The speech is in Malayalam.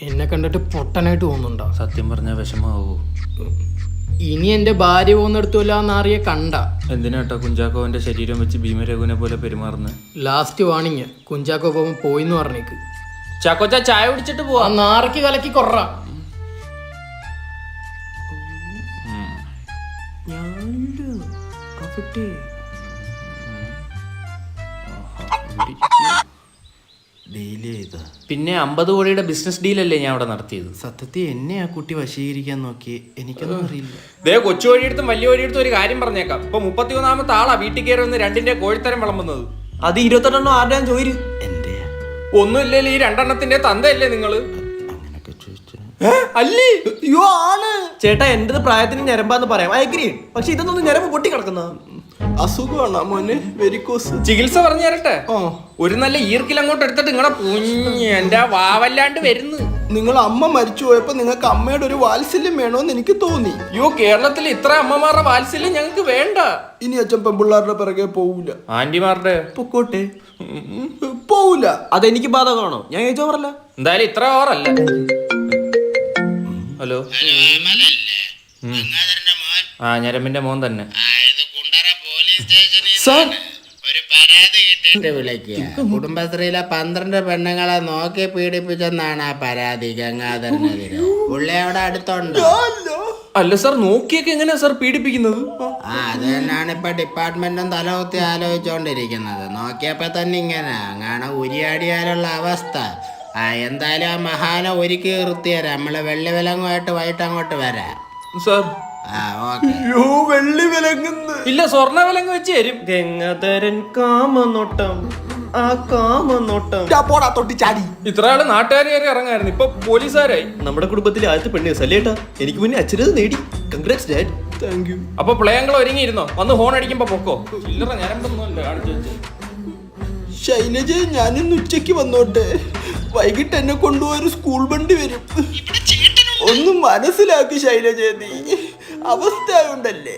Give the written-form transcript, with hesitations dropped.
എന്നെ കണ്ടിട്ട് പൊട്ടനായിട്ട് തോന്നുന്നുണ്ടോ? സത്യം പറഞ്ഞ വിഷമാവോ? ഇനി എന്റെ ഭാര്യ പോകുന്നിടത്തുമില്ല എന്നറിയ കണ്ട. എന്തിനാട്ടോ കുഞ്ചാക്കോവന്റെ ശരീരം വെച്ച് ഭീമരഘുവിനെ പോലെ പെരുമാറുന്നത്? ലാസ്റ്റ് വാണിങ്, കുഞ്ചാക്കോ പോകുമ്പോ പോയിന്ന് പറഞ്ഞേക്ക്. ചാക്കോച്ച ചായ കുടിച്ചിട്ട് പോവാ. നാറയ്ക്ക് കലക്കി കൊറ. പിന്നെ 50 കോടിയുടെ ബിസിനസ് ഡീലല്ലേ ഞാൻ അവിടെ നടത്തിയത്. സത്യത്തിൽ എന്നെ ആ കുട്ടി വശീകരിക്കാൻ നോക്കി, എനിക്കൊന്നും അറിയില്ല. ദേ കൊച്ചു വഴിയെടുത്തും വലിയ വഴിയെടുത്തും ഒരു കാര്യം പറഞ്ഞേക്കാം. ഇപ്പൊ 31ാമത്തെ ആളാ വീട്ടിൽ കയറി വന്ന് 2ന്റെ കോഴിത്തരം വിളമ്പുന്നത്. അത് 28 ആരുടെയാ ചോദിച്ചു? എന്റെ ഒന്നുമില്ലല്ലോ, ഈ 2 തന്തയല്ലേ നിങ്ങള്? അങ്ങനൊക്കെ ചോദിച്ചു അല്ലേ? അയ്യോ ആണ് ചേട്ടാ, എന്റേത് പ്രായത്തിന് ഞരമ്പാന്ന് പറയാം, അയഗ്രി. പക്ഷെ ഇതൊന്നും ഞരമ്പ് പൊട്ടി കിടക്കുന്ന അസുഖമാണ് മോനെ, വെരിക്കോസ്. ചികിത്സ പറഞ്ഞു തരട്ടെ? ഒരു നല്ല ഈർക്കിൽ അങ്ങോട്ട് എടുത്തിട്ട് നിങ്ങളെ പുഞ്ഞ് എന്റെ വാവല്ലാണ്ട് വരുന്നു. നിങ്ങൾ അമ്മ മരിച്ചു പോയപ്പോ നിങ്ങൾക്ക് അമ്മയുടെ ഒരു വാത്സല്യം വേണോന്ന് എനിക്ക് തോന്നി. അയ്യോ, കേരളത്തിൽ ഇത്ര അമ്മമാരുടെ വാത്സല്യം ഞങ്ങൾക്ക് വേണ്ട. ഇനി അച്ഛൻ പെമ്പിള്ളാരുടെ പിറകെ പോവൂല. ആന്റിമാരുടെ പൊക്കോട്ടെ, പോവൂല. അതെനിക്ക് ബാധകമാണോ? ഞാൻ ചോദിച്ചോ പറല്ല. എന്തായാലും ഇത്ര ഓവറല്ല. ഹലോ, ആ ഞരമ്പിന്റെ മോൻ തന്നെ. കുടുംബശ്രീയിലെ 12 പെണ്ണുങ്ങളെ നോക്കി പീഡിപ്പിച്ചെന്നാണ് ആ പരാതി ഗംഗാധരനെതിരെ. പുള്ളി അവിടെ അടുത്തുണ്ട്. അല്ല സാർ, നോക്കിയൊക്കെ എങ്ങനെയാ സാർ പീഡിപ്പിക്കുന്നത്? അത് തന്നെയാണ് ഇപ്പൊ ഡിപ്പാർട്ട്മെന്റും തലകുത്തി ആലോചിച്ചോണ്ടിരിക്കുന്നത്. നോക്കിയപ്പോ തന്നെ ഇങ്ങനെ അങ്ങനെ ഉരിയാടിയാലുള്ള അവസ്ഥ. എന്തായാലും ആ മഹാനെ ഒരുക്കി നിർത്തിയരാ. നമ്മള് വെള്ളി വിലങ്ങുമായിട്ട് വൈകിട്ട് അങ്ങോട്ട് വരാം സാർ. വെള്ളി വിലങ്ങുന്നു ഇല്ല, സ്വർണ്ണ വിലങ്ങ് വെച്ച് തരും. ഗംഗാധരൻ കാമനോട്ടം, ആ കാമനോട്ടം പോടാ തൊട്ടി ചാടി. ഇത്ര ആള് നാട്ടുകാർ കയറി ഇറങ്ങായിരുന്നു, ഇപ്പൊ പോലീസുകാരായി. നമ്മുടെ കുടുംബത്തിലെ ആദ്യത്തെ പെണ്ണ് സല്ലേട്ടാ. എനിക്ക് മുന്നേ അച്ഛനത് നേടി. Congrats dad. Thank you. അപ്പൊ പ്ലേയങ്ങൾ ഒരുങ്ങിയിരുന്നോ? വന്ന് ഹോൺ അടിക്കുമ്പോ പൊക്കോ. ചില്ലറ ഞാനൊന്നുമല്ല കാണിച്ചു വെച്ച്. ശൈലജ, ഞാനിന്ന് ഉച്ചക്ക് വന്നോട്ടെ. വൈകിട്ട് എന്നെ കൊണ്ടുപോയൊരു സ്കൂൾ വണ്ടി വരും. ഒന്നും മനസ്സിലാക്കി ശൈലജ, നീ അവസ്ഥ ഉണ്ടല്ലേ.